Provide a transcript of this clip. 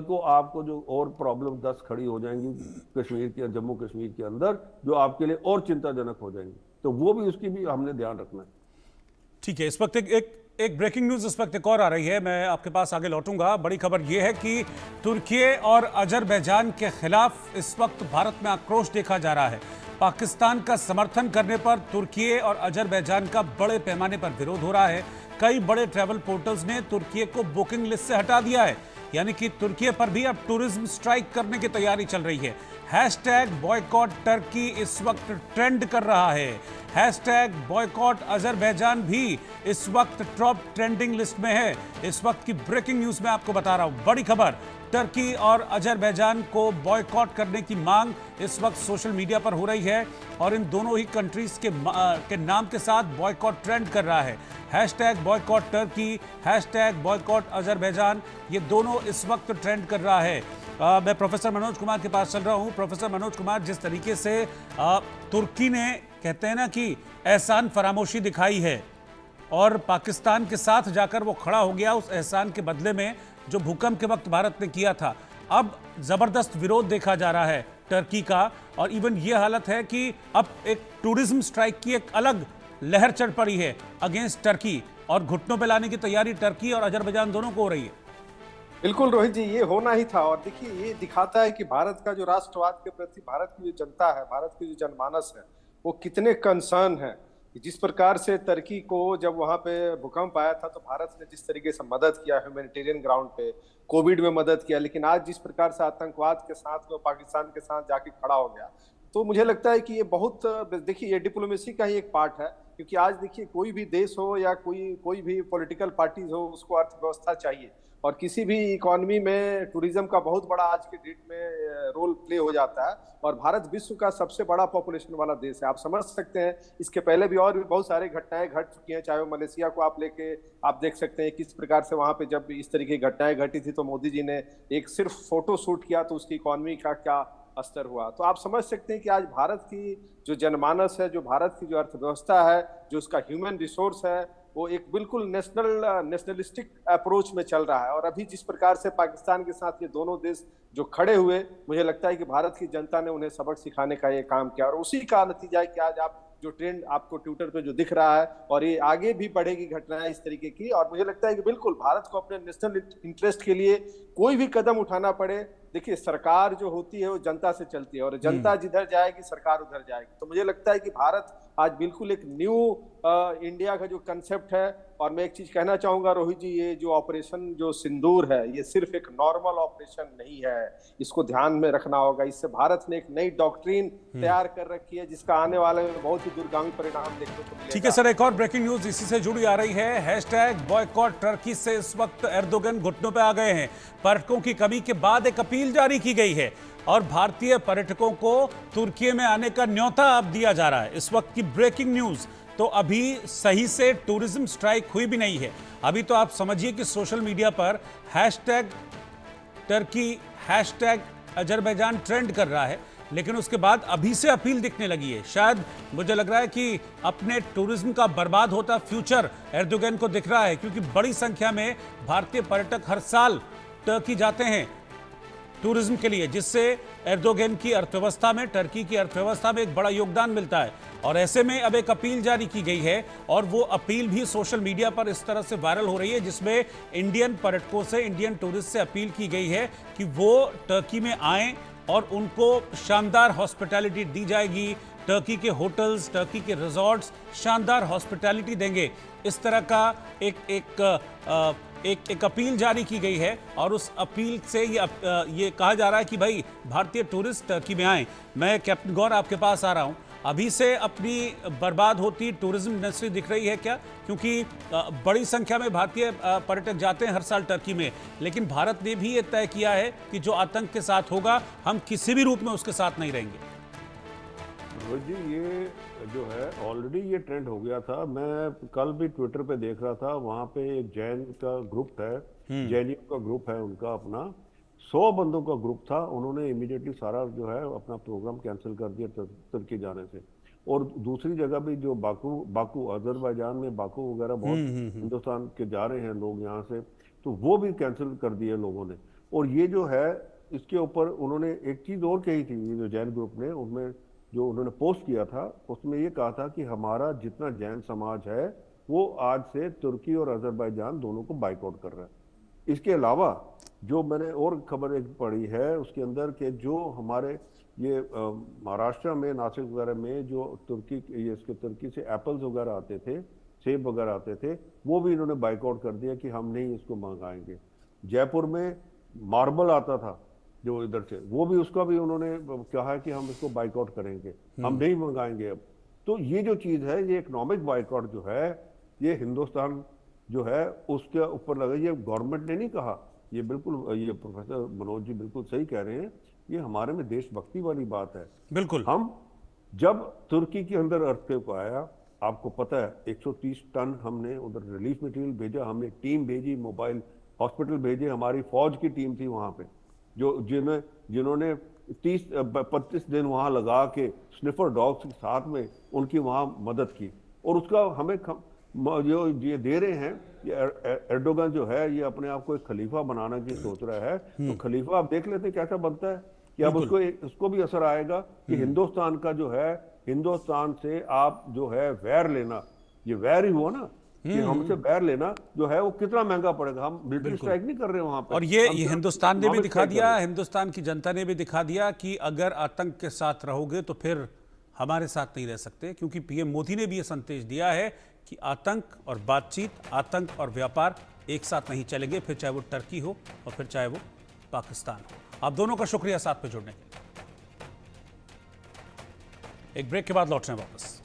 को आपको जो और प्रॉब्लम 10 खड़ी हो जाएंगी कश्मीर के, जम्मू कश्मीर के अंदर, जो आपके लिए और चिंताजनक हो जाएंगी, तो वो भी, उसकी भी हमने ध्यान रखना है। ठीक है, इस वक्त एक ब्रेकिंग न्यूज इस वक्त एक और आ रही है, मैं आपके पास आगे लौटूंगा। बड़ी खबर यह है कि तुर्की और अजरबैजान के खिलाफ इस वक्त भारत में आक्रोश देखा जा रहा है। पाकिस्तान का समर्थन करने पर तुर्की और अजरबैजान का बड़े पैमाने पर विरोध हो रहा है। कई बड़े ट्रैवल पोर्टल्स ने तुर्की को बुकिंग लिस्ट से हटा दिया है, यानी कि तुर्की पर भी अब टूरिज्म स्ट्राइक करने की तैयारी चल रही है। हैशटैग बॉयकॉट टर्की इस वक्त ट्रेंड कर रहा है। हैशटैग बॉयकॉट अजरबैजान भी इस वक्त टॉप ट्रेंडिंग लिस्ट में है। इस वक्त की ब्रेकिंग न्यूज में आपको बता रहा हूं, बड़ी खबर, टर्की और अजरबैजान को बॉयकॉट करने की मांग इस वक्त सोशल मीडिया पर हो रही है और इन दोनों ही कंट्रीज के नाम के साथ बॉयकॉट ट्रेंड कर रहा है। Hashtag boycott Turkey, hashtag boycott Azerbaijan, ये दोनों इस वक्त ट्रेंड कर रहा है। मैं प्रोफेसर मनोज कुमार के पास चल रहा हूं। प्रोफेसर मनोज कुमार, जिस तरीके से तुर्की ने, कहते हैं ना कि एहसान फरामोशी दिखाई है और पाकिस्तान के साथ जाकर वो खड़ा हो गया उस एहसान के बदले में जो भूकंप के वक्त भारत ने किया था, अब जबरदस्त विरोध देखा जा रहा है टर्की का। और इवन ये हालत है कि अब एक टूरिज्म स्ट्राइक की एक अलग लहर चढ़ पड़ी है अगेंस्ट टर्की और घुटनों पे लाने की तैयारी टर्की और अजरबैजान दोनों को हो रही है। बिल्कुल रोहित जी, ये होना ही था। और देखिए, ये दिखाता है कि भारत का जो राष्ट्रवाद के प्रति भारत की जो जनता है, भारत की जो जनमानस है, वो कितने कंसर्न है। जिस प्रकार से तुर्की को जब वहां पे भूकंप आया था तो भारत ने जिस तरीके से मदद किया ह्यूमैनिटेरियन ग्राउंड पे, कोविड में मदद किया, लेकिन आज जिस प्रकार से आतंकवाद के साथ वो पाकिस्तान के साथ जाके खड़ा हो गया, तो मुझे लगता है कि ये बहुत, देखिए, ये डिप्लोमेसी का ही एक पार्ट है। क्योंकि आज देखिए, कोई भी देश हो या कोई कोई भी पॉलिटिकल पार्टीज हो, उसको अर्थव्यवस्था चाहिए और किसी भी इकोनॉमी में टूरिज्म का बहुत बड़ा आज के डेट में रोल प्ले हो जाता है। और भारत विश्व का सबसे बड़ा पॉपुलेशन वाला देश है। आप समझ सकते हैं, इसके पहले भी और भी बहुत सारे घटनाएं घट चुकी हैं। चाहे वो मलेशिया को आप लेके आप देख सकते हैं किस प्रकार से वहां पे जब इस तरीके की घटनाएं घटी थी तो मोदी जी ने एक सिर्फ फोटो शूट किया तो उसकी इकोनॉमी का क्या अस्तर हुआ। तो आप समझ सकते हैं कि आज भारत की जो जनमानस है, जो भारत की जो अर्थव्यवस्था है, जो उसका ह्यूमन रिसोर्स है, वो एक बिल्कुल नेशनलिस्टिक अप्रोच में चल रहा है। और अभी जिस प्रकार से पाकिस्तान के साथ ये दोनों देश जो खड़े हुए, मुझे लगता है कि भारत की जनता ने उन्हें सबक सिखाने का ये काम किया और उसी का नतीजा है कि आज आप जो ट्रेंड आपको ट्विटर पे जो दिख रहा है, और ये आगे भी बढ़ेगी घटनाएं इस तरीके की। और मुझे लगता है कि बिल्कुल भारत को अपने नेशनल इंटरेस्ट के लिए कोई भी कदम उठाना पड़े, देखिए, सरकार जो होती है वो जनता से चलती है और जनता जिधर जाएगी सरकार उधर जाएगी। तो मुझे लगता है कि भारत आज बिल्कुल एक न्यू इंडिया का जो कंसेप्ट है। और मैं एक चीज कहना चाहूंगा रोहित जी, ये जो ऑपरेशन जो सिंदूर है, ये सिर्फ एक नॉर्मल ऑपरेशन नहीं है, इसको ध्यान में रखना होगा। इससे भारत ने एक नई डॉक्ट्रिन तैयार कर रखी है जिसका आने वाले में बहुत ही दूरगामी परिणाम देखने को मिलेगा। ठीक है सर, एक और ब्रेकिंग न्यूज इसी से जुड़ी आ रही है। हैशटैग बॉयकॉट टर्की से इस वक्त एर्दोगन घुटनों पे आ गए हैं। पर्यटकों की कमी के बाद एक अपील जारी की गई है और भारतीय पर्यटकों को तुर्की में आने का न्योता अब दिया जा रहा है। इस वक्त की ब्रेकिंग न्यूज, तो अभी सही से टूरिज्म स्ट्राइक हुई भी नहीं है। अभी तो आप समझिए कि सोशल मीडिया पर hashtag Turkey, hashtag Azerbaijan trend कर रहा है, लेकिन उसके बाद अभी से अपील दिखने लगी है। शायद मुझे लग रहा है कि अपने टूरिज्म का बर्बाद होता फ्यूचर एर्दोगन को दिख रहा है, क्योंकि बड़ी संख्या में भारतीय पर्यटक हर साल टर्की जाते हैं टूरिज्म के लिए, जिससे एर्दोगन की अर्थव्यवस्था में, टर्की की अर्थव्यवस्था में एक बड़ा योगदान मिलता है। और ऐसे में अब एक अपील जारी की गई है और वो अपील भी सोशल मीडिया पर इस तरह से वायरल हो रही है, जिसमें इंडियन पर्यटकों से, इंडियन टूरिस्ट से अपील की गई है कि वो टर्की में आएं और उनको शानदार हॉस्पिटैलिटी दी जाएगी। टर्की के होटल्स, टर्की के रिजॉर्ट्स शानदार हॉस्पिटैलिटी देंगे। इस तरह का एक अपील जारी की गई है और उस अपील से ये कहा जा रहा है कि भाई भारतीय टूरिस्ट टर्की में आए। मैं कैप्टन गौर आपके पास आ रहा हूं, अभी से अपनी बर्बाद होती टूरिज्म इंडस्ट्री दिख रही है क्या? क्योंकि बड़ी संख्या में भारतीय पर्यटक जाते हैं हर साल टर्की में, लेकिन भारत ने भी ये तय किया है कि जो आतंक के साथ होगा हम किसी भी रूप में उसके साथ नहीं रहेंगे। रोहित जी, ये जो है ऑलरेडी ये ट्रेंड हो गया था। मैं कल भी ट्विटर पे देख रहा था, वहाँ पे एक जैन का ग्रुप है, जैनियों का ग्रुप है उनका अपना, 100 बंदों का ग्रुप था। उन्होंने इमीडिएटली सारा जो है अपना प्रोग्राम कैंसिल कर दिया तुर्की जाने से। और दूसरी जगह भी जो बाकू अजरबैजान में बाकू वगैरह बहुत हिंदुस्तान के जा रहे हैं लोग यहाँ से, तो वो भी कैंसिल कर दिए लोगों ने। और ये जो है इसके ऊपर उन्होंने एक चीज और कही थी, ये जो जैन ग्रुप ने, उनमें जो उन्होंने पोस्ट किया था उसमें ये कहा था कि हमारा जितना जैन समाज है वो आज से तुर्की और अजरबैजान दोनों को बाइकआउट कर रहा है। इसके अलावा जो मैंने और खबर एक पढ़ी है उसके अंदर के जो हमारे ये महाराष्ट्र में नासिक वगैरह में जो तुर्की से एप्पल्स वगैरह आते थे, सेब वगैरह आते थे, वो भी इन्होंने बाइकआउट कर दिया कि हम नहीं इसको मंगाएंगे। जयपुर में मार्बल आता था जो इधर से, वो भी उसका भी उन्होंने कहा है कि हम इसको बाइकआउट करेंगे, हम नहीं मंगाएंगे अब। तो ये जो चीज है, ये इकोनॉमिक बाइकआउट जो है, ये हिंदुस्तान जो है उसके ऊपर लगा। ये गवर्नमेंट ने नहीं कहा, ये बिल्कुल, ये प्रोफेसर मनोज जी बिल्कुल सही कह रहे हैं, ये हमारे में देशभक्ति वाली बात है। बिल्कुल। हम जब तुर्की के अंदर अर्थक्वेक आया, आपको पता है 130 टन हमने उधर रिलीफ मटेरियल भेजा, हमने टीम भेजी, मोबाइल हॉस्पिटल भेजे, हमारी फौज की टीम थी वहां पे जो जिन्होंने 30-35 दिन वहां लगा के स्निफर डॉग्स के साथ में उनकी वहां मदद की। और उसका हमें जो ये दे रहे हैं, ये एर्दोगन जो है ये अपने आप को एक खलीफा बनाना की सोच रहा है। तो खलीफा आप देख लेते कैसा बनता है कि अब उसको भी असर आएगा कि हिंदुस्तान का जो है, हिंदुस्तान से आप जो है वैर लेना, ये वैर ही हुआ ना कि हमसे बैर लेना जो है वो कितना महंगा पड़ेगा। हम मिलिट्री स्ट्राइक नहीं कर रहे वहां पे। और ये हिंदुस्तान ने भी दिखा दिया, हिंदुस्तान की जनता ने भी दिखा दिया कि अगर आतंक के साथ रहोगे तो फिर हमारे साथ नहीं रह सकते, क्योंकि पीएम मोदी ने भी ये संदेश दिया है कि आतंक और बातचीत, आतंक और व्यापार एक साथ नहीं चलेंगे, फिर चाहे वो टर्की हो और फिर चाहे वो पाकिस्तान हो। आप दोनों का शुक्रिया साथ में जुड़ने के लिए। एक ब्रेक के बाद लौटने वापस।